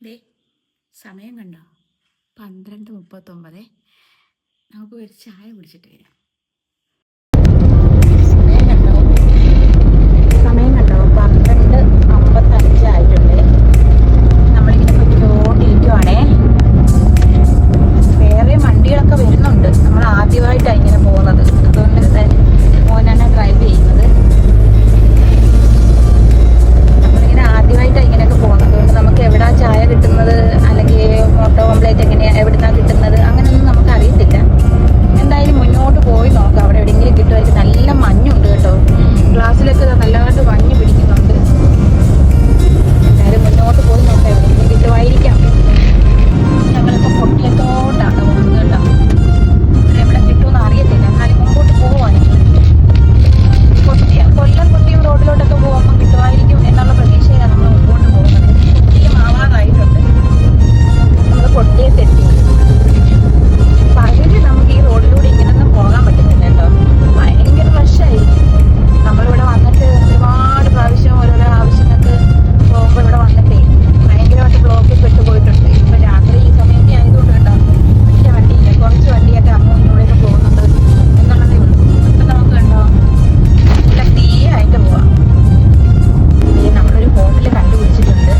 ദേ സമയം കണ്ടോ? 12:39. നമുക്ക് ഒരു ചായ കുടിച്ചിട്ട് വരാം. സമയം കണ്ടോ? 12:55 ആയിട്ടുണ്ട്. നമ്മളിങ്ങനെ പൊയ്ക്കൊണ്ടിരിക്കുവാണേ. വേറെ വണ്ടികളൊക്കെ വരുന്നുണ്ട്. നമ്മൾ ആദ്യമായിട്ടാണ് ഇങ്ങനെ പോകുന്നത്. അതുകൊണ്ട് മോനാണ് ഡ്രൈവ് ചെയ്യുന്നത്. നമ്മളിങ്ങനെ ആദ്യമായിട്ടാണ് ഇങ്ങനെയൊക്കെ പോകുന്നത്. അതുകൊണ്ട് നമുക്ക് എവിടാ ചായ കിട്ടുന്നത്, അല്ലെങ്കിൽ മുട്ട ഓംപ്ലേറ്റ് എങ്ങനെയാണ് എവിടുന്നാണ് കിട്ടുന്നത്, അങ്ങനെയൊന്നും നമുക്ക് അറിയത്തില്ല. എന്തായാലും മുന്നോട്ട് പോയി നോക്കാം. അവിടെ എവിടെയെങ്കിലും കിട്ടുമായിരിക്കും. നല്ല മഞ്ഞുണ്ട് കേട്ടോ. ഗ്ലാസ്സിലൊക്കെ നല്ലതായിട്ട് മഞ്ഞ് പിടിക്കുന്നുണ്ട്. എന്തായാലും മുന്നോട്ട് പോയി നോക്കാം. എവിടെയെങ്കിലും കിട്ടുമായിരിക്കാം. ഞങ്ങളിപ്പോൾ കൊട്ടിയത്തോട്ടാണ് പോകുന്നത് കേട്ടോ. ഇവിടെ എവിടെ കിട്ടുമെന്ന് അറിയത്തില്ല. എന്നാലും മുമ്പോട്ട് പോവുകയാണെങ്കിൽ കൊല്ലം റോഡിലോട്ടൊക്കെ പോകുമ്പോൾ കിട്ടുമായിരിക്കും എന്നുള്ള പ്രതീക്ഷയിലാണ് നമ്മൾ മുമ്പോട്ട് പോകുന്നത്. കൊട്ടിയം ആവാറായിട്ടുണ്ട്. നമ്മൾ കൊട്ടിയത്തെത്തി. പകല് നമുക്ക് ഈ റോഡിലൂടെ ഇങ്ങനൊന്നും പോകാൻ പറ്റുന്നില്ല കേട്ടോ. ഭയങ്കര റഷായിരിക്കും. നമ്മളിവിടെ വന്നിട്ട് ഒരുപാട് പ്രാവശ്യം ഓരോരോ ആവശ്യങ്ങൾക്ക് പോകുമ്പോൾ ഇവിടെ വന്നിട്ടേ ഭയങ്കരമായിട്ട് ബ്ലോക്കിൽ പെട്ടുപോയിട്ടുണ്ട്. ഇപ്പം രാത്രി ഈ സമയമൊക്കെ ആയതുകൊണ്ട് കേട്ടോ വലിയ വണ്ടിയില്ല. കുറച്ച് വണ്ടിയൊക്കെ അങ്ങോട്ടൂടെയൊക്കെ പോകുന്നുണ്ട് എന്നുള്ളതേ ഉള്ളൂ. ഇപ്പം നമുക്ക് കണ്ടോ നല്ല തീ ആയിട്ട് പോവാം. നമ്മളൊരു ഹോട്ടൽ കണ്ടുപിടിച്ചിട്ടുണ്ട്.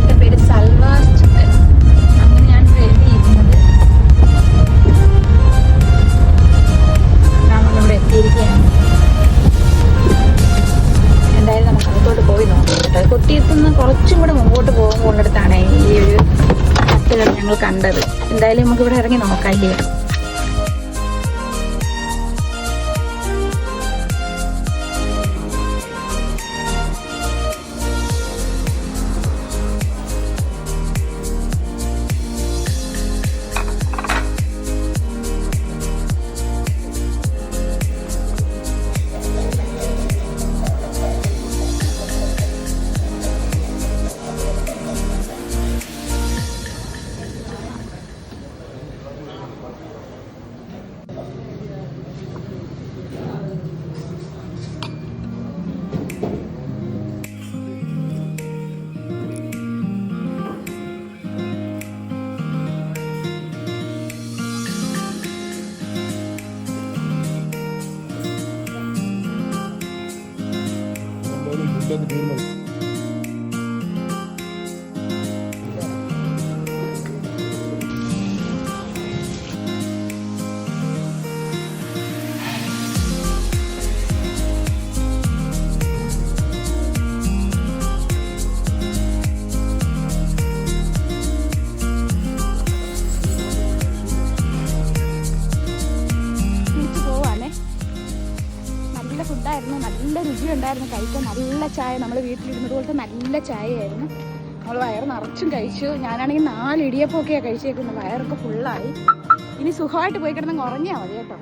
എൻ്റെ പേര് സൽവാസ് ചിക്കൻ, അങ്ങനെയാണ് എഴുതിയിരിക്കുന്നത്. നമ്മളിവിടെ എത്തിയിരിക്കുകയാണ്. എന്തായാലും നമുക്ക് അകത്തോട്ട് പോയി നോക്കാം കേട്ടോ. കൊട്ടിയത്തു നിന്ന് കുറച്ചും കൂടെ മുമ്പോട്ട് പോകുന്നിടത്താണ് ഈ ഒരു ഹട്ടുകൾ ഞങ്ങൾ കണ്ടത്. എന്തായാലും നമുക്കിവിടെ ഇറങ്ങി നോക്കാം ഇല്ലേ. ഫുഡായിരുന്നു, നല്ല രുചിയുണ്ടായിരുന്നു. കഴിക്കാൻ നല്ല ചായ, നമ്മൾ വീട്ടിലിരുന്നത് പോലത്തെ നല്ല ചായയായിരുന്നു. നമ്മൾ വയറ് നിറച്ചും കഴിച്ചു. ഞാനാണെങ്കിൽ 4 ഇടിയപ്പമൊക്കെയാണ് കഴിച്ചേക്കുന്നത്. വയറൊക്കെ ഫുള്ളായി. ഇനി സുഖമായിട്ട് പോയി കിടന്ന് ഉറങ്ങിയാൽ മതി കേട്ടോ.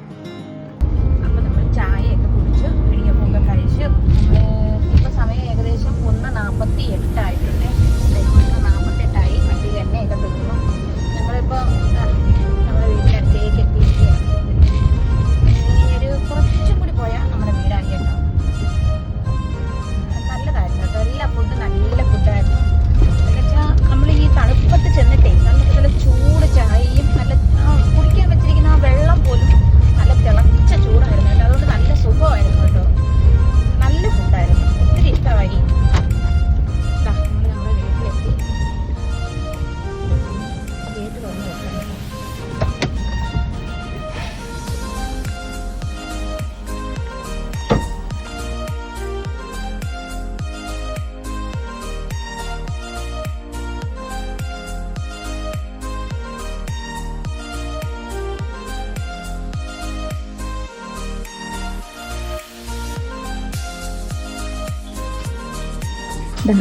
അപ്പോൾ നമ്മൾ ചായയൊക്കെ കുടിച്ചു, ഇടിയപ്പമൊക്കെ കഴിച്ചു. ഇപ്പോൾ സമയം ഏകദേശം 1:48 ആയിട്ടുണ്ട്. 1:48 ആയി. വണ്ടിയിൽ എണ്ണയൊക്കെ തീർന്നു. ഞങ്ങളിപ്പോൾ നമ്മുടെ വീട്ടിനടുത്തേക്ക് എത്തിയിരിക്കുകയാണ്. കുറച്ചും കൂടി പോയാൽ നമ്മുടെ വീടായി കേട്ടോ. നല്ലതായിരുന്നു കേട്ടോ. എല്ലാ ഫുഡും നല്ല ഫുഡായിരുന്നു. എന്നുവെച്ചാൽ നമ്മൾ ഈ തണുപ്പത്ത് ചെന്നിട്ടേ നല്ല ചൂട് ചായയും നല്ല കുടിക്കാൻ വെച്ചിരിക്കുന്ന ആ വെള്ളം പോലും നല്ല തിളച്ച ചൂടായിരുന്നു കേട്ടോ. അതുകൊണ്ട് നല്ല സുഖമായിരുന്നു കേട്ടോ. നല്ല ഫുഡായിരുന്നു. ഒത്തിരി ഇഷ്ടമായി. നമ്മൾ നമ്മുടെ വീട്ടിലെത്തി. ഗേറ്റ് തുറന്നു വെക്കണം.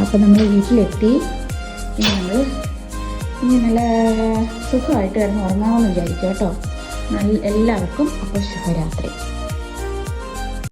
അപ്പം നമ്മൾ വീട്ടിലെത്തി. ഇനി നല്ല സുഖമായിട്ട് കിടന്ന് ഉറങ്ങാമെന്ന് വിചാരിക്കും കേട്ടോ. എല്ലാവർക്കും അപ്പോൾ ശുഭരാത്രി.